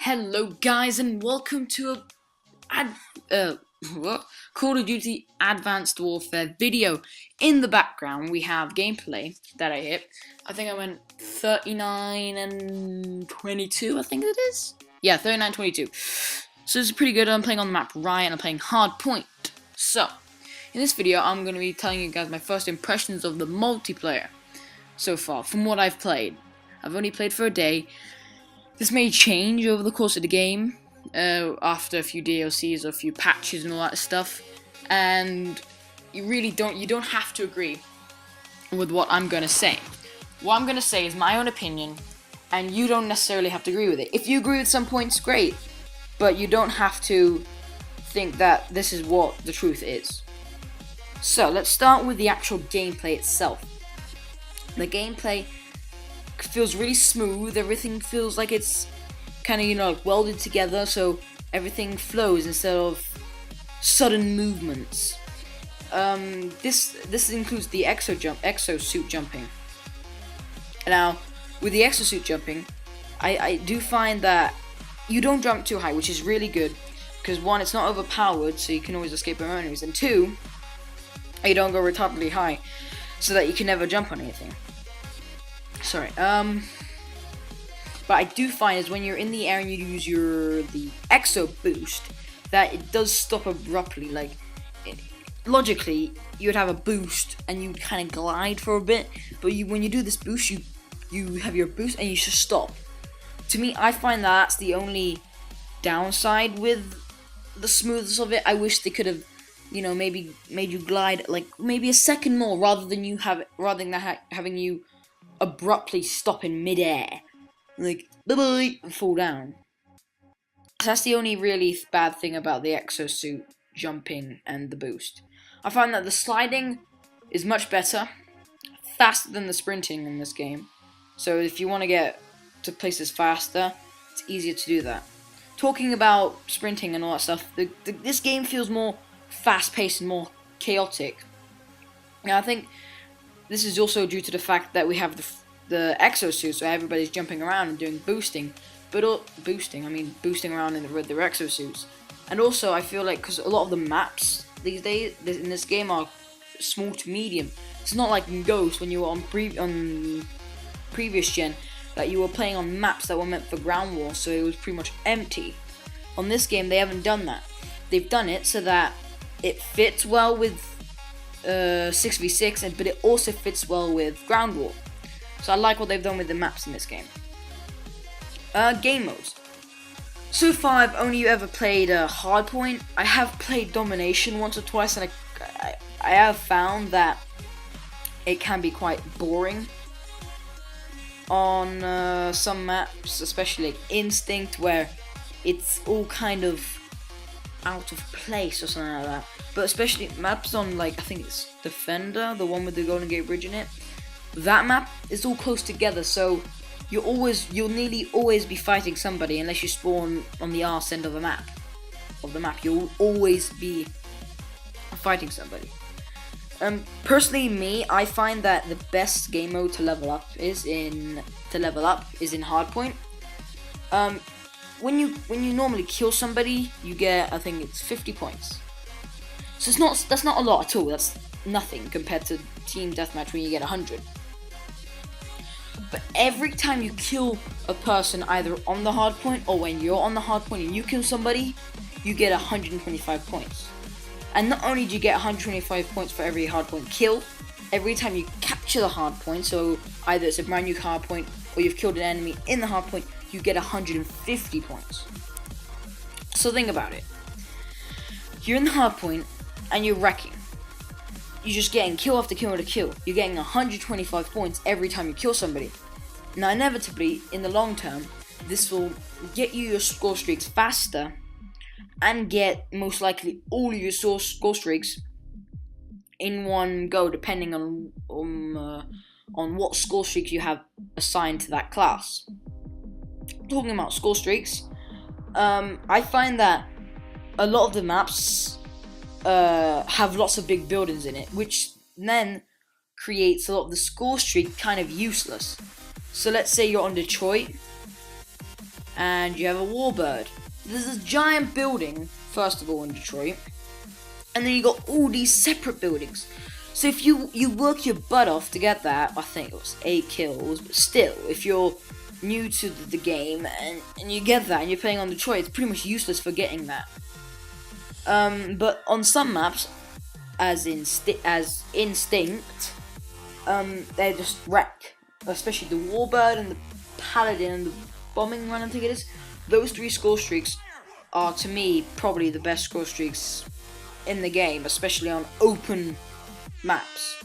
Hello, guys, and welcome to what? Call of Duty Advanced Warfare video. In the background, we have gameplay that I hit. I think I went 39 and 22. I think it is. Yeah, 39-22. So this is pretty good. I'm playing on the map Riot, and I'm playing Hardpoint. So in this video, I'm going to be telling you guys my first impressions of the multiplayer so far from what I've played. I've only played for a day. This may change over the course of the game, after a few DLCs or a few patches and all that stuff, and you don't have to agree with what I'm gonna say. What I'm gonna say is my own opinion, and you don't necessarily have to agree with it. If you agree with some points, great, but you don't have to think that this is what the truth is. So let's start with the actual gameplay itself. The gameplay feels really smooth. Everything feels like it's kind of, like welded together, so everything flows instead of sudden movements. This includes the exosuit jumping. Now, with the exosuit jumping, I do find that you don't jump too high, which is really good, because one, it's not overpowered, so you can always escape your enemies, and two, you don't go retardedly high, so that you can never jump on anything. Sorry, but I do find is when you're in the air and you use the exo boost, that it does stop abruptly. Like, logically, you would have a boost and you'd kind of glide for a bit, but when you do this boost, you have your boost and you just stop. To me, I find that's the only downside with the smoothness of it. I wish they could have, maybe made you glide like maybe a second more, rather than having you abruptly stop in midair, like bye-bye, and fall down. So that's the only really bad thing about the exosuit jumping and the boost. I find that the sliding is much better, faster than the sprinting in this game. So if you want to get to places faster, it's easier to do that. Talking about sprinting and all that stuff, this game feels more fast-paced and more chaotic. Now I think this is also due to the fact that we have the exosuit, so everybody's jumping around and doing boosting. Boosting around with their exosuits. And also, I feel like, because a lot of the maps these days in this game are small to medium. It's not like in Ghost, when you were on previous gen, that you were playing on maps that were meant for ground war, so it was pretty much empty. On this game, they haven't done that. They've done it so that it fits well with 6v6, but it also fits well with ground war. So I like what they've done with the maps in this game. Game modes. So far, I've only ever played Hardpoint. I have played Domination once or twice, and I have found that it can be quite boring on some maps, especially like Instinct, where it's all kind of out of place or something like that. But especially maps on, like, I think it's Defender, the one with the Golden Gate Bridge in it. That map is all close together, so you'll nearly always be fighting somebody unless you spawn on the arse end of the map. You'll always be fighting somebody. Personally, I find that the best game mode to level up is in Hardpoint. When you normally kill somebody, you get, I think it's 50 points. So that's not a lot at all. That's nothing compared to Team Deathmatch when you get 100. But every time you kill a person, either on the hardpoint or when you're on the hardpoint and you kill somebody, you get 125 points. And not only do you get 125 points for every hardpoint kill, every time you capture the hardpoint, so either it's a brand new hardpoint or you've killed an enemy in the hardpoint, you get 150 points. So think about it. You're in the hardpoint and you're wrecking. You're just getting kill after kill after kill. You're getting 125 points every time you kill somebody. Now, inevitably, in the long term, this will get you your score streaks faster and get, most likely, all your score streaks in one go, depending on what score streaks you have assigned to that class. Talking about score streaks, I find that a lot of the maps have lots of big buildings in it, which then creates a lot of the score streak kind of useless. So let's say you're on Detroit and you have a warbird. There's this giant building, first of all, in Detroit, and then you got all these separate buildings. So if you work your butt off to get that, I think it was 8 kills, but still, if you're new to the game and you get that and you're playing on Detroit, it's pretty much useless for getting that. But on some maps, as Instinct, they just wreck. Especially the Warbird and the Paladin and the Bombing Run, I think it is. Those 3 score streaks are, to me, probably the best score streaks in the game, especially on open maps.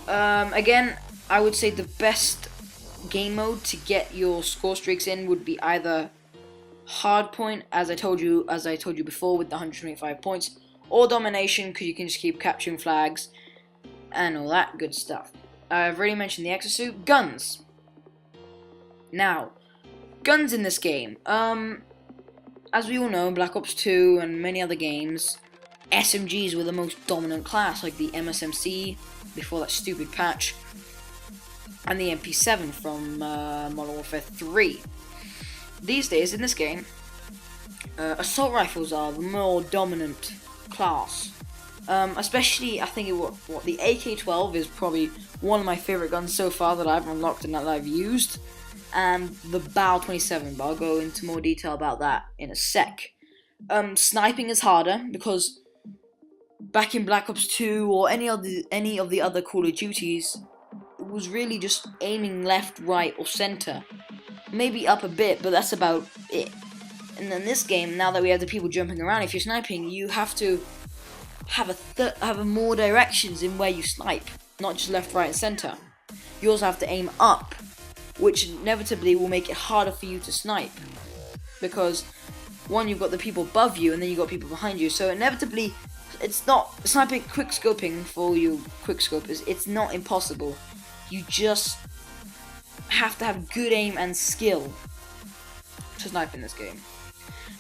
Again, I would say the best game mode to get your score streaks in would be either Hardpoint, as I told you before, with the 125 points, or Domination, because you can just keep capturing flags and all that good stuff. I've already mentioned the Exosuit. Guns. Now, guns in this game. As we all know, in Black Ops 2 and many other games, SMGs were the most dominant class, like the MSMC before that stupid patch, and the MP7 from Modern Warfare 3. These days, in this game, assault rifles are the more dominant class. Especially, I think the AK-12 is probably one of my favorite guns so far that I've unlocked and that I've used, and the BAL-27, but I'll go into more detail about that in a sec. Sniping is harder because back in Black Ops 2 or any of the other Call of Duties, it was really just aiming left, right, or center. Maybe up a bit, but that's about it. And in this game, now that we have the people jumping around, if you're sniping, you have to have more directions in where you snipe, not just left, right, and center. You also have to aim up, which inevitably will make it harder for you to snipe, because one, you've got the people above you, and then you've got people behind you, so inevitably, it's not sniping, quick scoping for you quick scopers, it's not impossible. You just have to have good aim and skill to snipe in this game.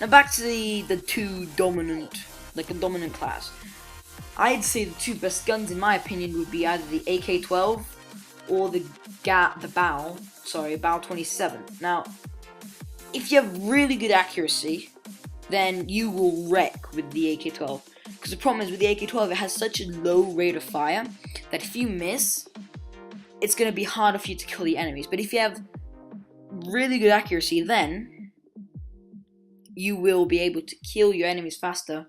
Now back to the two dominant, like a dominant class. I'd say the 2 best guns in my opinion would be either the AK-12 or the BAL-27. Now, if you have really good accuracy, then you will wreck with the AK-12. Because the problem is with the AK-12, it has such a low rate of fire that if you miss, it's going to be harder for you to kill the enemies. But if you have really good accuracy, then you will be able to kill your enemies faster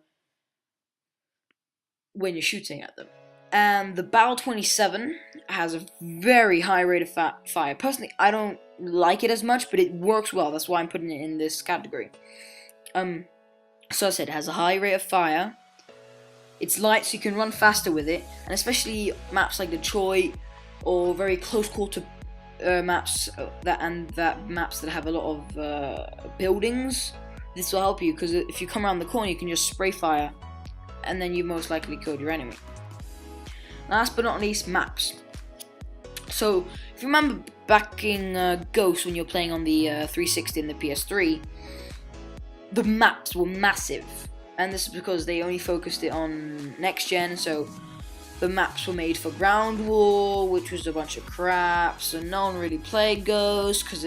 when you're shooting at them. And the BAL-27 has a very high rate of fire. Personally, I don't like it as much, but it works well. That's why I'm putting it in this category. So I said, it has a high rate of fire. It's light, so you can run faster with it. And especially maps like Detroit, or very close quarter maps maps that have a lot of buildings. This will help you, because if you come around the corner, you can just spray fire, and then you most likely killed your enemy. Last but not least, maps. So, if you remember back in Ghost, when you're playing on the 360 and the PS3, the maps were massive. And this is because they only focused it on next gen, so the maps were made for Ground War, which was a bunch of crap, so no one really played Ghost, because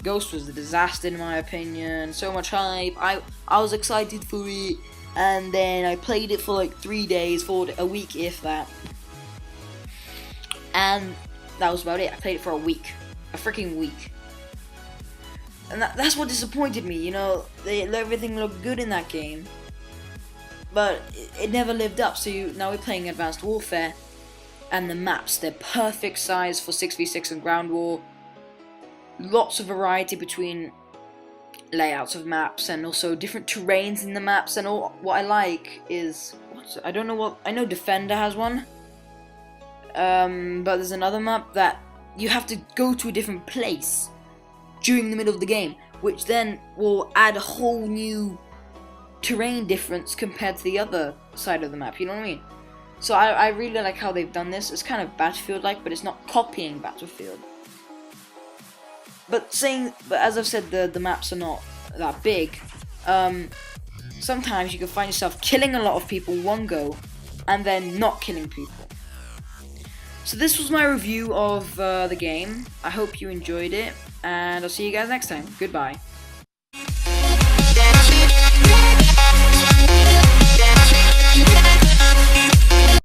Ghost was a disaster in my opinion. So much hype, I was excited for it, and then I played it for like 3 days, for a week if that. And that was about it. I played it for a freaking week. And that's what disappointed me, you know, everything looked good in that game, but it never lived up. So now we're playing Advanced Warfare, and the maps, they're perfect size for 6v6 and Ground War. Lots of variety between layouts of maps, and also different terrains in the maps, and all. What I like is, I know Defender has one, but there's another map that you have to go to a different place during the middle of the game, which then will add a whole new terrain difference compared to the other side of the map, you know what I mean? So I really like how they've done this. It's kind of Battlefield-like, but it's not copying Battlefield. But as I've said, the maps are not that big. Sometimes you can find yourself killing a lot of people one go, and then not killing people. So this was my review of the game. I hope you enjoyed it. and I'll see you guys next time. Goodbye.